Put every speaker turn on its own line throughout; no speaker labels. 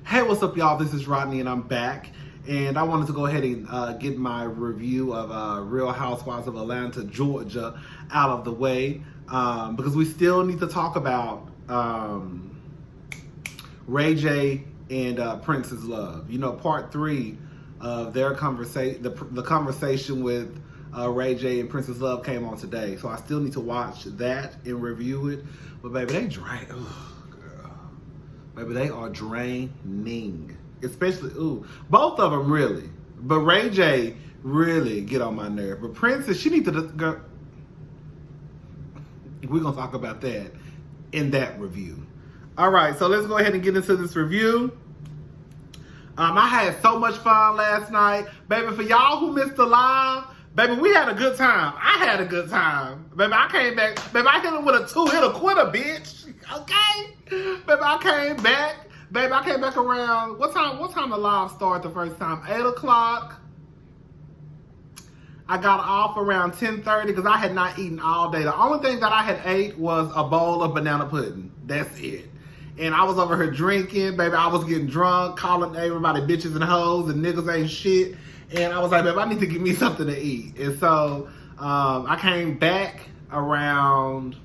Hey, what's up, y'all? This is Rodney, and I'm back. And I wanted to go ahead and get my review of Real Housewives of Atlanta, Georgia, out of the way because we still need to talk about Ray J and Prince's love. You know, part 3 of their conversation, the conversation with Ray J and Prince's love came on today. So I still need to watch that and review it. But baby, they drain. Baby, they are draining. Especially, both of them really. But Ray J really get on my nerve. But Princess, she needs to go. We're going to talk about that in that review. All right, so let's go ahead and get into this review. I had so much fun last night. Baby, for y'all who missed the live, baby, we had a good time. I had a good time. Baby, I came back. Baby, I hit him with a 2-hitter-quitter, bitch. Okay? Baby, I came back. Baby, I came back around, what time the live started the first time? 8 o'clock. I got off around 10:30 because I had not eaten all day. The only thing that I had ate was a bowl of banana pudding. That's it. And I was over here drinking. Baby, I was getting drunk, calling everybody bitches and hoes and niggas ain't shit. And I was like, baby, I need to give me something to eat. And so I came back around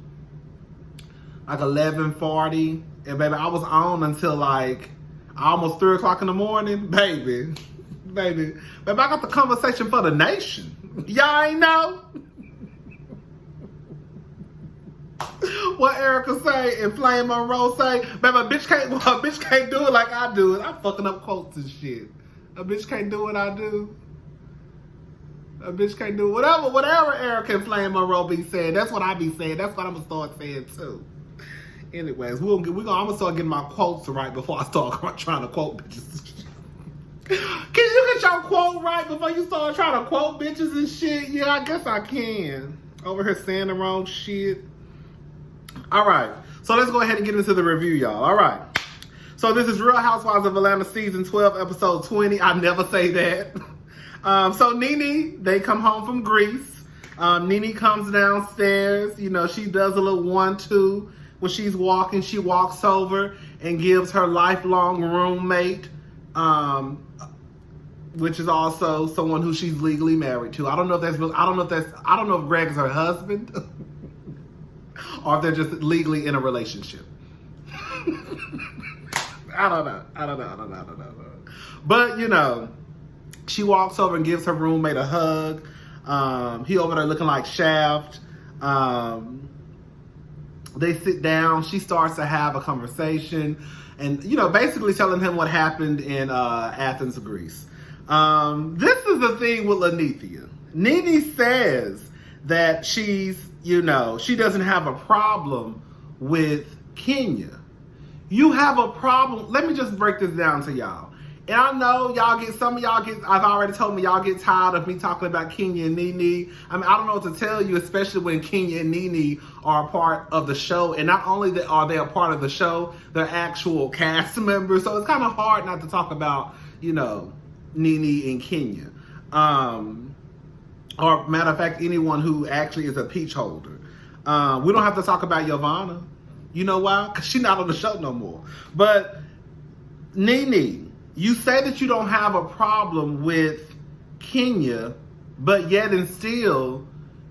like 11:40. And baby, I was on until like almost 3 o'clock in the morning. Baby, I got the conversation for the nation. Y'all ain't know? What Erica say and Flame Monroe say, baby, a bitch can't do it like I do it. I'm fucking up quotes and shit. A bitch can't do what I do. A bitch can't do whatever Erica and Flame Monroe be saying. That's what I be saying. That's what I'm gonna start saying too. Anyways, I'm gonna start getting my quotes right before I start trying to quote bitches. Can you get your quote right before you start trying to quote bitches and shit? Yeah, I guess I can. Over here saying the wrong shit. All right, so let's go ahead and get into the review, y'all. All right. So this is Real Housewives of Atlanta season 12, episode 20. I never say that. So Nene, they come home from Greece. Nene comes downstairs. You know, she does a little 1-2. When she's walking, she walks over and gives her lifelong roommate, which is also someone who she's legally married to. I don't know if Greg is her husband or if they're just legally in a relationship. I don't know. But, you know, she walks over and gives her roommate a hug. He over there looking like Shaft. They sit down. She starts to have a conversation and, you know, basically telling him what happened in Athens, Greece. This is the thing with Lanithia. Nene says that she doesn't have a problem with Kenya. You have a problem. Let me just break this down to y'all. And I know I've already told me y'all get tired of me talking about Kenya and Nene. I mean, I don't know what to tell you, especially when Kenya and Nene are a part of the show. And not only are they a part of the show, they're actual cast members. So it's kind of hard not to talk about, you know, Nene and Kenya. Or matter of fact, anyone who actually is a peach holder. We don't have to talk about Yovana. You know why? Because she's not on the show no more. But Nene, you say that you don't have a problem with Kenya, but yet and still,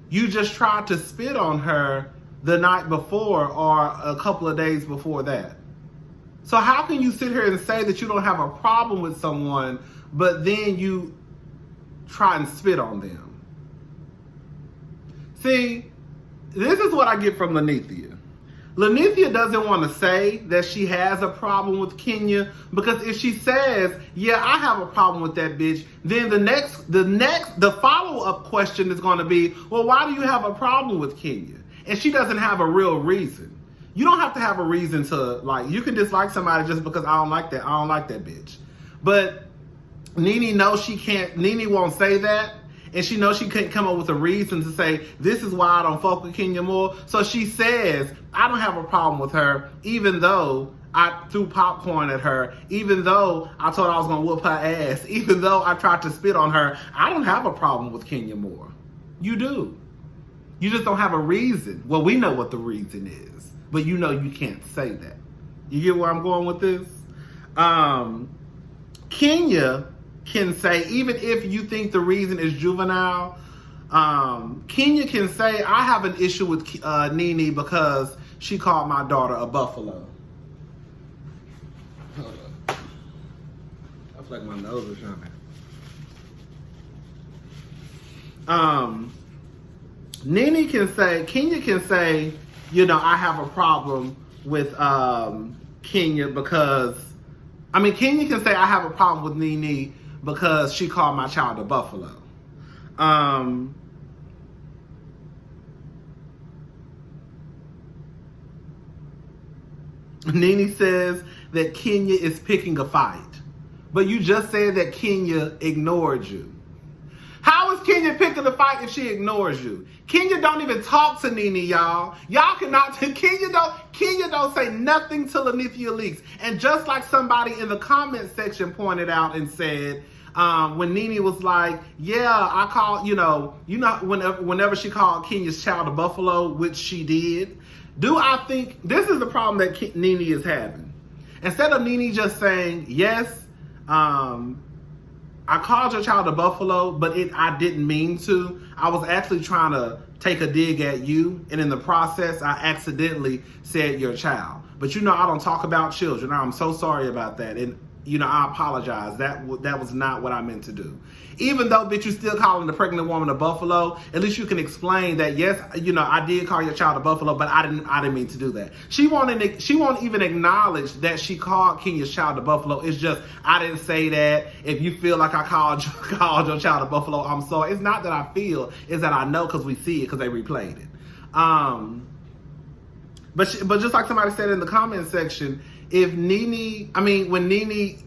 you just tried to spit on her the night before or a couple of days before that. So how can you sit here and say that you don't have a problem with someone, but then you try and spit on them? See, this is what I get from Lanithia. Lanithia doesn't want to say that she has a problem with Kenya, because if she says, yeah, I have a problem with that bitch, then the follow-up question is going to be, well, why do you have a problem with Kenya? And she doesn't have a real reason. You don't have to have a reason to, like, you can dislike somebody just because I don't like that bitch. But Nene knows she can't, Nene won't say that. And she knows she couldn't come up with a reason to say, this is why I don't fuck with Kenya more. So she says, I don't have a problem with her, even though I threw popcorn at her, even though I told her I was going to whoop her ass, even though I tried to spit on her. I don't have a problem with Kenya Moore. You do. You just don't have a reason. Well, we know what the reason is, but you know you can't say that. You get where I'm going with this? Kenya can say, even if you think the reason is juvenile, Kenya can say, I have an issue with Nene because she called my daughter a buffalo. Hold up. I feel like my nose is running. Nene can say, Kenya can say, you know, I have a problem with Kenya because, Kenya can say I have a problem with Nene because she called my child a buffalo. Nene says that Kenya is picking a fight. But you just said that Kenya ignored you. How is Kenya picking a fight if she ignores you? Kenya don't even talk to Nene, y'all. Y'all cannot, Kenya don't say nothing till Lanithia leaks. And just like somebody in the comment section pointed out and said, when Nene was like, yeah, I called, whenever she called Kenya's child a buffalo, which she did, I think this is the problem that Nene is having. Instead of Nene just saying, yes, I called your child a buffalo, but I didn't mean to. I was actually trying to take a dig at you, and in the process, I accidentally said your child. But I don't talk about children. I'm so sorry about that, and I apologize. That was not what I meant to do. Even though, bitch, you still calling the pregnant woman a buffalo, at least you can explain that, yes, I did call your child a buffalo, but I didn't mean to do that. She won't even acknowledge that she called Kenya's child a buffalo. It's just, I didn't say that. If you feel like I called your child a buffalo, I'm sorry. It's not that I feel, it's that I know because we see it because they replayed it. But just like somebody said in the comment section, when Nene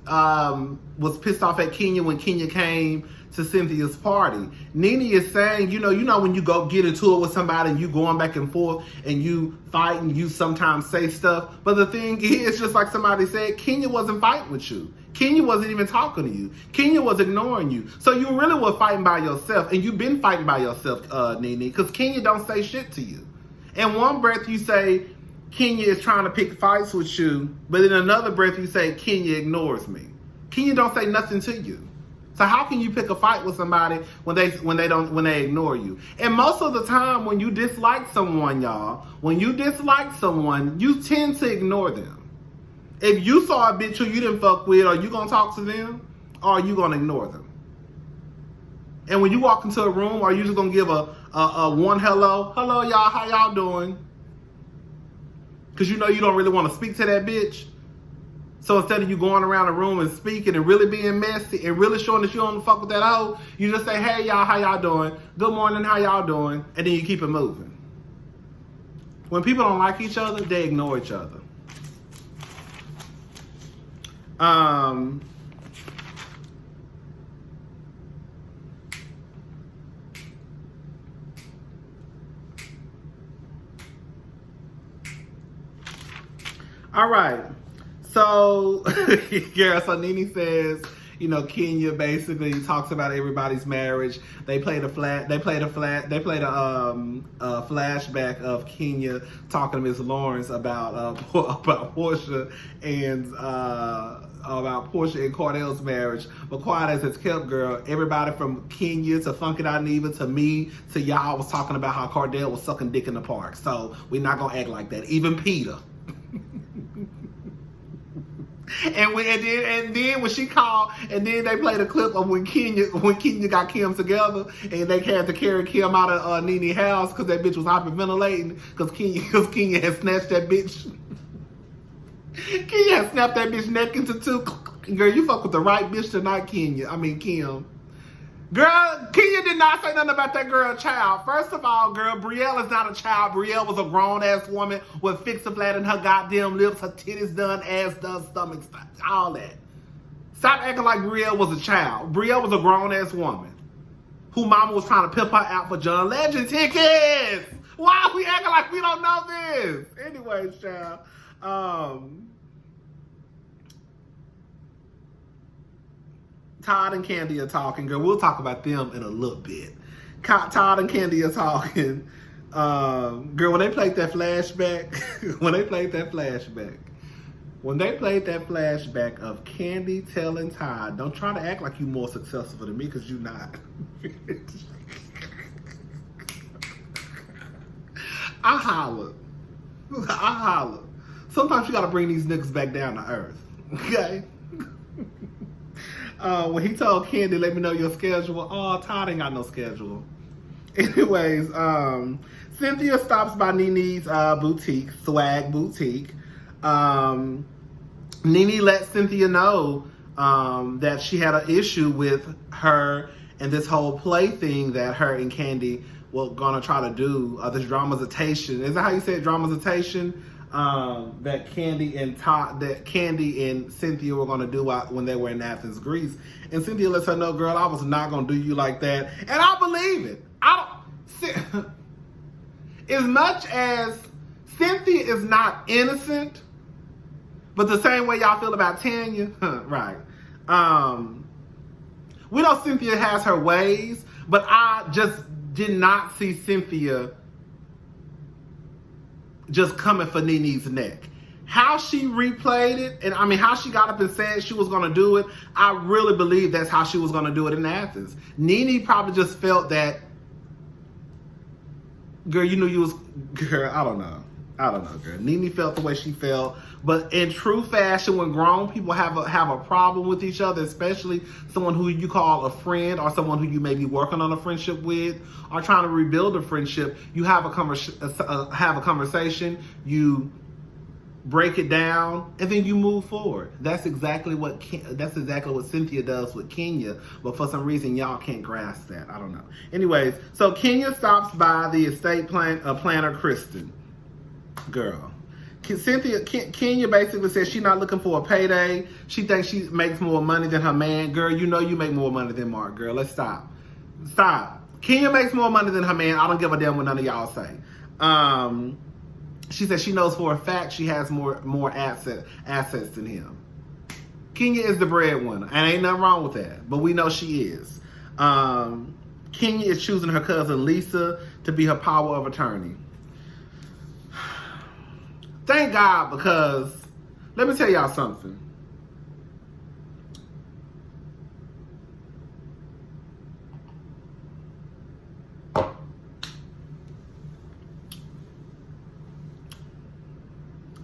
was pissed off at Kenya when Kenya came to Cynthia's party, Nene is saying, when you go get into it with somebody and you going back and forth and you fight and you sometimes say stuff. But the thing is, just like somebody said, Kenya wasn't fighting with you. Kenya wasn't even talking to you. Kenya was ignoring you. So you really were fighting by yourself, and you've been fighting by yourself, Nene, because Kenya don't say shit to you. In one breath you say, Kenya is trying to pick fights with you, but in another breath you say, Kenya ignores me. Kenya don't say nothing to you. So how can you pick a fight with somebody when they ignore you? And most of the time when you dislike someone, y'all, you tend to ignore them. If you saw a bitch who you didn't fuck with, are you gonna talk to them or are you gonna ignore them? And when you walk into a room, are you just gonna give a one hello? Hello, y'all, how y'all doing? Because you don't really want to speak to that bitch. So instead of you going around the room and speaking and really being messy and really showing that you don't fuck with that hoe, you just say, hey y'all, how y'all doing? Good morning, how y'all doing? And then you keep it moving. When people don't like each other, they ignore each other. All right. So, yeah, so Nene says, Kenya basically talks about everybody's marriage. They played a flashback of Kenya talking to Miss Lawrence about Portia and Cordell's marriage. But quiet as it's kept, girl, everybody from Kenya to Funky Neva to me to y'all was talking about how Cordell was sucking dick in the park. So we're not gonna act like that. Even Peter. And then when she called, and then they played a clip of when Kenya got Kim together, and they had to carry Kim out of Nene's house because that bitch was hyperventilating because Kenya had snatched that bitch. Kenya had snapped that bitch neck into two. Girl, you fuck with the right bitch tonight, Kim. Girl, Kenya did not say nothing about that girl child. First of all, girl, Brielle is not a child. Brielle was a grown-ass woman with fix-a-flat in her goddamn lips, her titties done, ass done, stomach, all that. Stop acting like Brielle was a child. Brielle was a grown-ass woman who mama was trying to pimp her out for John Legend tickets. Why are we acting like we don't know this? Anyways, child. Todd and Kandi are talking. Girl, we'll talk about them in a little bit. Todd and Kandi are talking. Girl, when they played that flashback, When they played that flashback of Kandi telling Todd, don't try to act like you're more successful than me, because you're not. I hollered. Sometimes you gotta bring these niggas back down to earth. Okay? When he told Kandi, let me know your schedule. Oh, Todd ain't got no schedule. Anyways, Cynthia stops by Nene's boutique, Swag Boutique. Nene lets Cynthia know that she had an issue with her and this whole play thing that her and Kandi were gonna try to do, this dramatization. Is that how you say it? Dramatization? That Kandi and Cynthia were gonna do when they were in Athens, Greece. And Cynthia lets her know, girl, I was not gonna do you like that. And I believe it. As much as Cynthia is not innocent, but the same way y'all feel about Tanya, right? We know Cynthia has her ways, but I just did not see Cynthia just coming for Nene's neck. How she replayed it, and I mean how she got up and said she was gonna do it, I really believe that's how she was gonna do it in Athens. Nene probably just felt that, girl, you knew you was, girl, I don't know, girl. Nene felt the way she felt, but in true fashion, when grown people have a problem with each other, especially someone who you call a friend or someone who you may be working on a friendship with or trying to rebuild a friendship, you have a conversation, you break it down, and then you move forward. That's exactly what Cynthia does with Kenya, but for some reason y'all can't grasp that. I don't know. Anyways, so Kenya stops by the estate planner, Kristen. Girl, Kenya basically says she's not looking for a payday. She thinks she makes more money than her man. Girl, you know you make more money than Mark. Girl, let's stop. Kenya makes more money than her man. I don't give a damn what none of y'all say. She says she knows for a fact she has more assets than him. Kenya is the breadwinner, and ain't nothing wrong with that. But we know she is. Kenya is choosing her cousin Lisa to be her power of attorney. Thank God, because let me tell y'all something.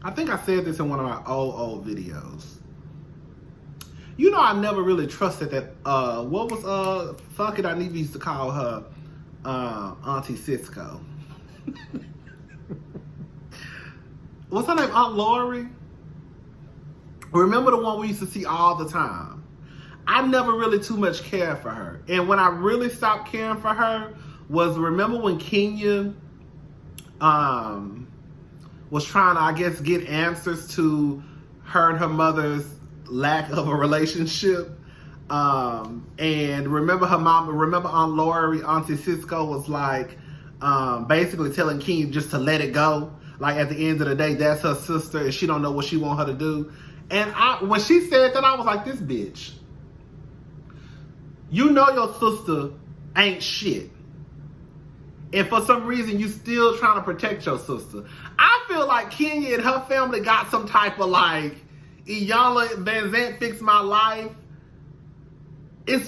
I think I said this in one of my old videos. You know, I never really trusted that, what was, fuck it, I need used to call her, Auntie Cisco. What's her name? Aunt Lori? Remember the one we used to see all the time? I never really too much cared for her. And when I really stopped caring for her was, remember when Kenya was trying to, I guess, get answers to her and her mother's lack of a relationship. And remember her mom, remember Aunt Lori, Auntie Cisco was like, basically telling Kenya just to let it go. Like, at the end of the day, that's her sister, and she don't know what she want her to do. And when she said that, I was like, this bitch. You know your sister ain't shit. And for some reason, you still trying to protect your sister. I feel like Kenya and her family got some type of, like, Iyanla Van Zant fixed my life. It's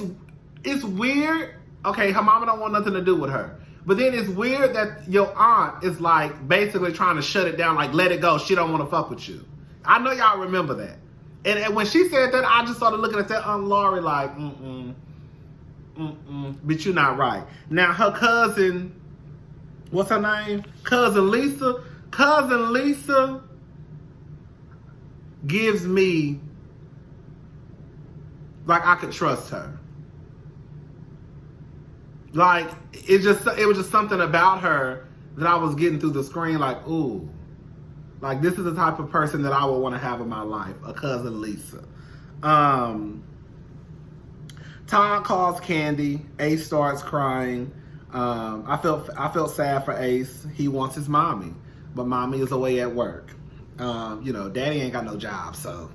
weird. Okay, her mama don't want nothing to do with her. But then it's weird that your aunt is like basically trying to shut it down, like let it go. She don't want to fuck with you. I know y'all remember that. And when she said that, I just started looking at that Aunt Lori like, but you're not right. Now her cousin, what's her name? Cousin Lisa. Cousin Lisa gives me like I could trust her. Like, it was just something about her that I was getting through the screen like, ooh. Like, this is the type of person that I would want to have in my life, a cousin Lisa. Todd calls Kandi. Ace starts crying. I felt sad for Ace. He wants his mommy, but mommy is away at work. You know, daddy ain't got no job, so.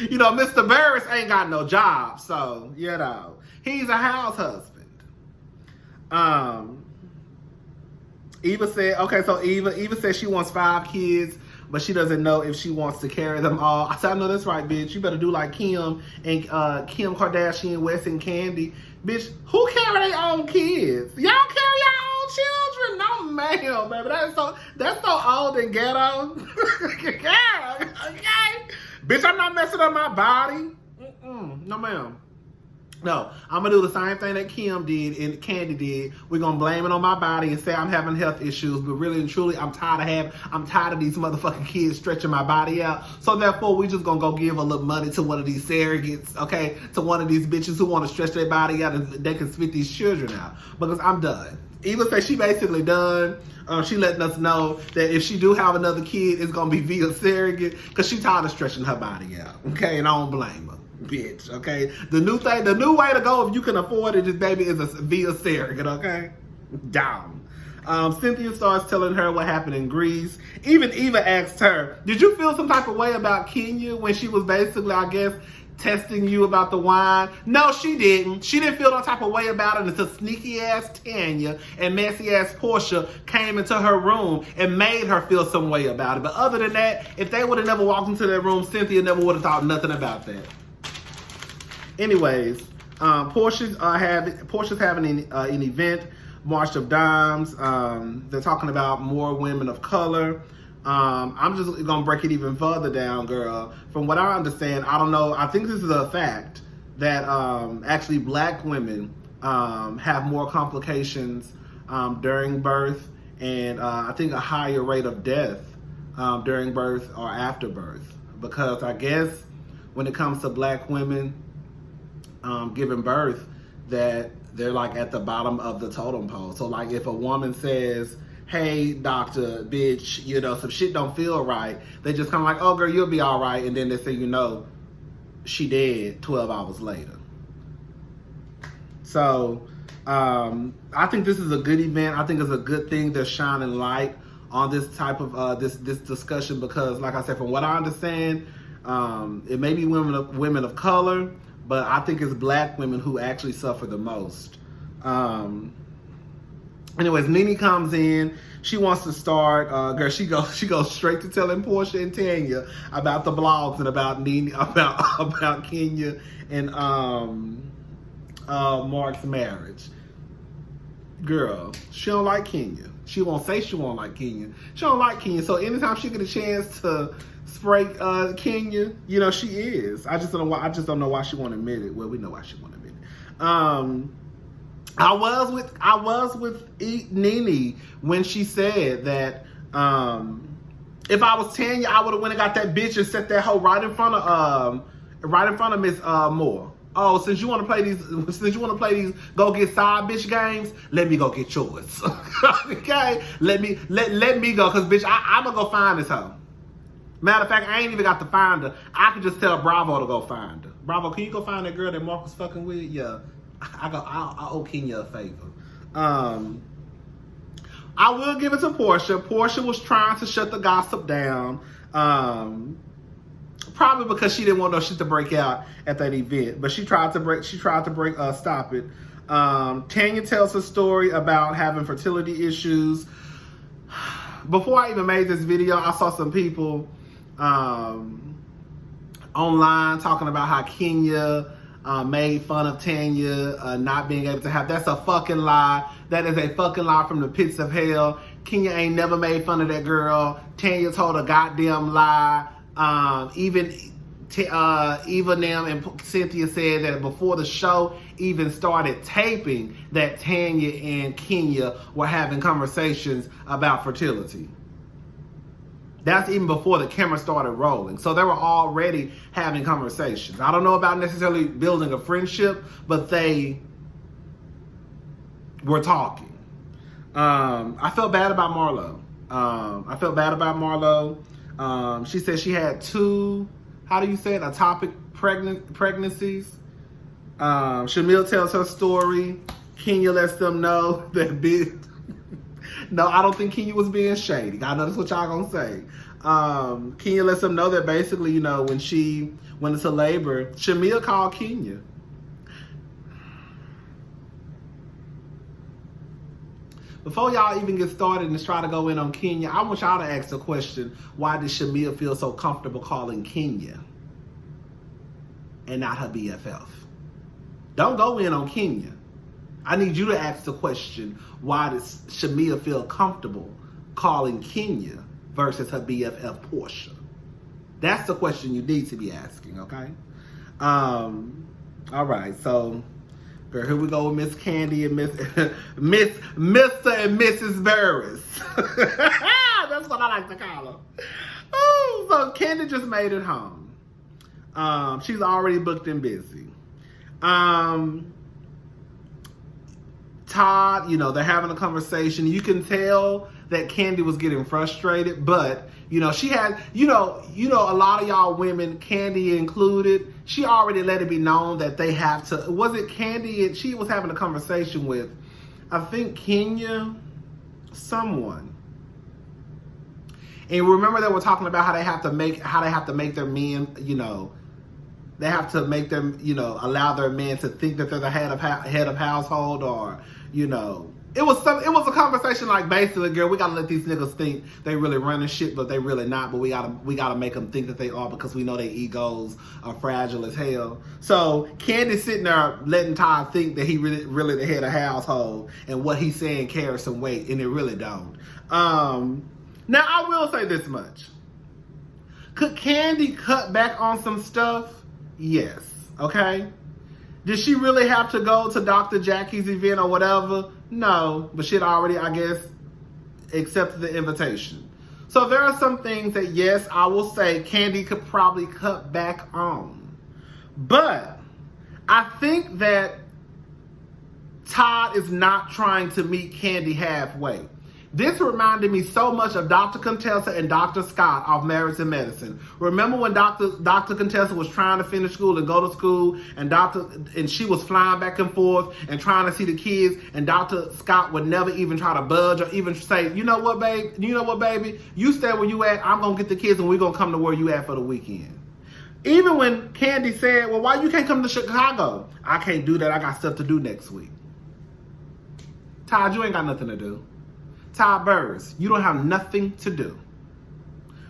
You know, Mr. Barris ain't got no job, so, you know. He's a house husband. Eva said, okay, so Eva said she wants 5 kids, but she doesn't know if she wants to carry them all. I said, I know that's right, bitch. You better do like Kim and Kim Kardashian, West, and Kandi. Bitch, who carry their own kids? Y'all carry your own children? No, ma'am, baby. That's so old and ghetto. Yeah, okay. Bitch, I'm not messing up my body. No, ma'am. No, I'm gonna do the same thing that Kim did and Kandi did. We're gonna blame it on my body and say I'm having health issues, but really and truly, I'm tired of these motherfucking kids stretching my body out. So therefore, we just gonna go give a little money to one of these surrogates, okay? To one of these bitches who want to stretch their body out and they can spit these children out. Because I'm done. Eva said she basically done. She letting us know that if she do have another kid, it's gonna be via surrogate because she tired of stretching her body out, okay? And I don't blame her. Bitch, okay? The new way to go if you can afford it, baby, is via surrogate, okay? Down. Cynthia starts telling her what happened in Greece. Even Eva asked her, did you feel some type of way about Kenya when she was basically, I guess, testing you about the wine? No, she didn't. She didn't feel no type of way about it until sneaky-ass Tanya and messy-ass Portia came into her room and made her feel some way about it. But other than that, if they would have never walked into that room, Cynthia never would have thought nothing about that. Anyways, Portia's having an event, March of Dimes. They're talking about more women of color. I'm just gonna break it even further down, girl. From what I understand, I don't know. I think this is a fact that actually black women have more complications during birth, and I think a higher rate of death during birth or after birth. Because I guess when it comes to black women giving birth, that they're like at the bottom of the totem pole. So like if a woman says, hey doctor, bitch, you know, some shit don't feel right, they just kind of like, oh girl, you'll be all right. And then they say, you know, she dead 12 hours later. So I think this is a good event. I think it's a good thing they're shining light on this type of this discussion, because like I said, from what I understand, it may be women of color, but I think it's black women who actually suffer the most. Anyways, Nene comes in. She wants to start. Girl, she goes straight to telling Portia and Tanya about the blogs and about Nene, about Kenya and Mark's marriage. Girl, she don't like Kenya. She won't say she won't like Kenya. She don't like Kenya. So anytime she get a chance to spray Kenya, you know, she is. I just don't know why she won't admit it. Well, we know why she won't admit it. I was with Nene when she said that if I was Tanya, I would have went and got that bitch and set that hoe right in front of Miss Moore. Oh, since you want to play these go get side bitch games, let me go get yours. Okay, let me go, cause bitch, I'm gonna go find this hoe. Matter of fact, I ain't even got to find her. I could just tell Bravo to go find her. Bravo, can you go find that girl that Mark was fucking with? Yeah, I owe Kenya a favor. I will give it to Portia. Portia was trying to shut the gossip down. Probably because she didn't want no shit to break out at that event, but she tried to stop it. Tanya tells a story about having fertility issues. Before I even made this video, I saw some people online talking about how Kenya made fun of Tanya not being able to have. That's a fucking lie. That is a fucking lie from the pits of hell. Kenya ain't never made fun of that girl. Tanya told a goddamn lie. Even Nam and Cynthia said that before the show even started taping, that Tanya and Kenya were having conversations about fertility. That's even before the camera started rolling. So they were already having conversations. I don't know about necessarily building a friendship, but they were talking. I felt bad about Marlo. She said she had 2, how do you say it, ectopic pregnancies. Shamil tells her story. Kenya lets them know that bitch. No, I don't think Kenya was being shady. I know that's what y'all gonna say. Kenya lets them know that basically, you know, when she went into labor, Shamil called Kenya. Before y'all even get started and try to go in on Kenya, I want y'all to ask the question, why did Shamia feel so comfortable calling Kenya and not her BFF? Don't go in on Kenya. I need you to ask the question, why does Shamia feel comfortable calling Kenya versus her BFF Portia? That's the question you need to be asking, okay? All right, so girl, here we go with Miss Kandi and Mr. and Mrs. Burris. That's what I like to call them. Oh, so Kandi just made it home. She's already booked and busy. Todd, you know, they're having a conversation. You can tell that Kandi was getting frustrated, but you know, she had, you know, a lot of y'all women, Kandi included, she already let it be known that they have to, was it Kandi and she was having a conversation with, I think Kenya, someone. And remember they were talking about how they have to make their men, you know, they have to make them, you know, allow their men to think that they're the head of household, or, you know, it was a conversation like, basically, girl, we gotta let these niggas think they really running shit, but they really not. But we gotta make them think that they are, because we know their egos are fragile as hell. So Candy's sitting there letting Todd think that he really the head of household, and what he's saying carries some weight, and it really don't. Now I will say this much: could Kandi cut back on some stuff? Yes. Okay. Did she really have to go to Dr. Jackie's event or whatever? No, but she'd already, I guess, accepted the invitation. So there are some things that, yes, I will say Kandi could probably cut back on. But I think that Todd is not trying to meet Kandi halfway. This reminded me so much of Dr. Contessa and Dr. Scott off Marriage and Medicine. Remember when Dr. Contessa was trying to finish school and go to school, and she was flying back and forth and trying to see the kids, and Dr. Scott would never even try to budge or even say, you know what, baby, you stay where you at, I'm going to get the kids and we're going to come to where you at for the weekend. Even when Kandi said, well, why you can't come to Chicago? I can't do that, I got stuff to do next week. Todd, you ain't got nothing to do. Todd Burris, you don't have nothing to do.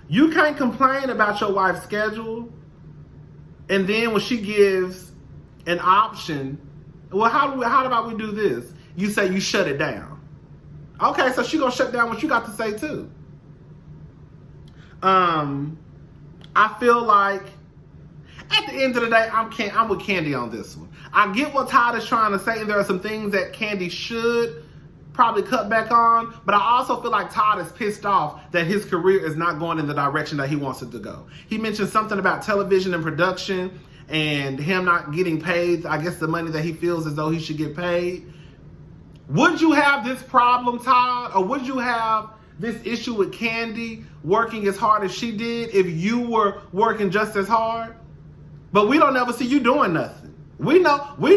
You can't complain about your wife's schedule, and then when she gives an option, well, how about we do this? You say you shut it down. Okay, so she gonna shut down what you got to say too. I feel like at the end of the day, I'm with Kandi on this one. I get what Todd is trying to say, and there are some things that Kandi should probably cut back on, but I also feel like Todd is pissed off that his career is not going in the direction that he wants it to go. He mentioned something about television and production and him not getting paid, I guess the money that he feels as though he should get paid. Would you have this problem, Todd, or would you have this issue with Kandi working as hard as she did if you were working just as hard? But we don't ever see you doing nothing. We know you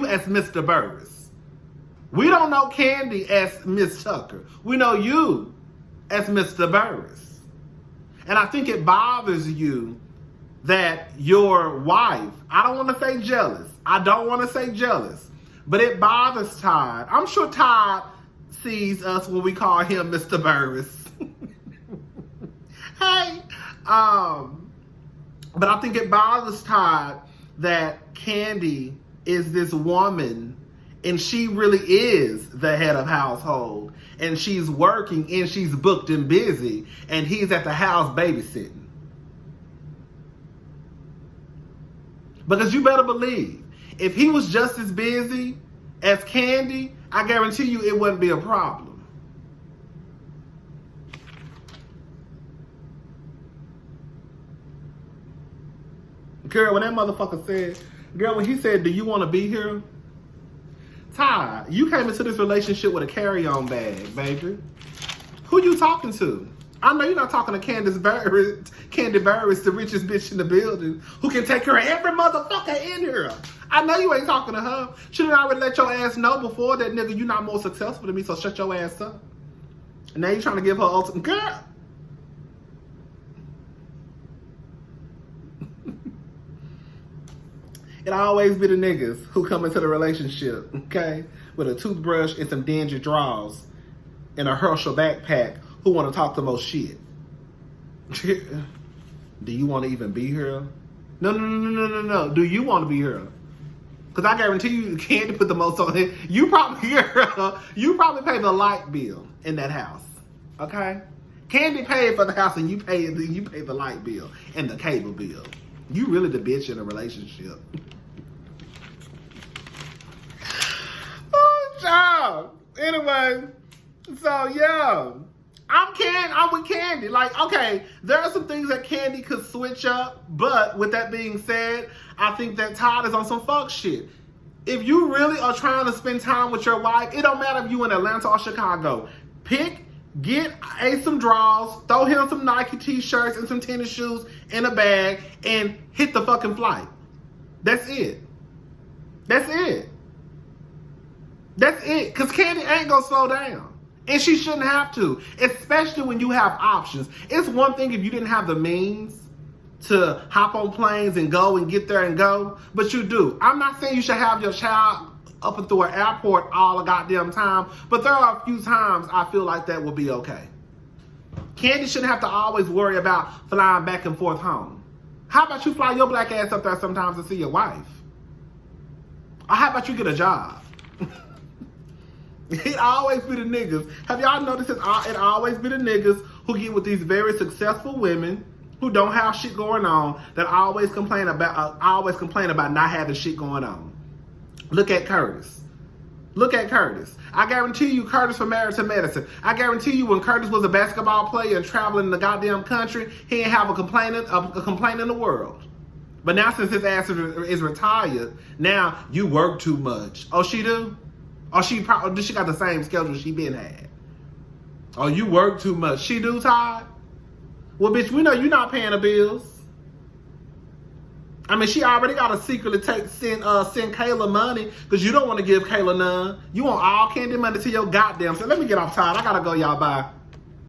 as Mr. Burris. We don't know Kandi as Miss Tucker. We know you as Mr. Burris. And I think it bothers you that your wife, I don't want to say jealous, but it bothers Todd. I'm sure Todd sees us when we call him Mr. Burris. Hey, but I think it bothers Todd that Kandi is this woman, and she really is the head of household, and she's working and she's booked and busy, and he's at the house babysitting. Because you better believe, if he was just as busy as Kandi, I guarantee you it wouldn't be a problem. Girl, when that motherfucker said, when he said, do you want to be here? Todd, you came into this relationship with a carry-on bag, baby. Who you talking to? I know you're not talking to Kandi Burris, the richest bitch in the building, who can take care of every motherfucker in here. I know you ain't talking to her. She done already let your ass know before that, nigga, you not more successful than me, so shut your ass up. And now you trying to give her ultimate, girl. It always be the niggas who come into the relationship, okay, with a toothbrush and some dingy drawers and a Herschel backpack who want to talk the most shit. Do you want to even be here? No. Do you want to be here? Because I guarantee you can't put the most on it. You probably pay the light bill in that house. Okay? Kandi paid for the house and you pay the light bill and the cable bill. You really the bitch in a relationship. Oh, child. Anyway, so yeah. I'm with Kandi. Like, okay, there are some things that Kandi could switch up, but with that being said, I think that Todd is on some fuck shit. If you really are trying to spend time with your wife, it don't matter if you in Atlanta or Chicago. Get some drawers, throw him some Nike t-shirts and some tennis shoes in a bag, and hit the fucking flight. That's it. That's it. That's it. Because Kandi ain't gonna slow down. And she shouldn't have to, especially when you have options. It's one thing if you didn't have the means to hop on planes and go and get there and go, but you do. I'm not saying you should have your child up and through an airport all the goddamn time, but there are a few times I feel like that will be okay. Kandi shouldn't have to always worry about flying back and forth home. How about you fly your black ass up there sometimes to see your wife? Or how about you get a job? It always be the niggas. Have y'all noticed it always be the niggas who get with these very successful women who don't have shit going on that always complain about not having shit going on. Look at Curtis. Look at Curtis. I guarantee you Curtis from Married to Medicine. I guarantee you when Curtis was a basketball player and traveling the goddamn country, he didn't have a complaint in the world. But now since his ass is retired, now you work too much. Oh, she do? Or she got the same schedule she been had. Oh, you work too much. She do, Todd? Well, bitch, we know you not paying the bills. I mean, she already got to secretly send Kayla money because you don't want to give Kayla none. You want all Kandi money to your goddamn self. Let me get off, Todd. I gotta go, y'all. Bye.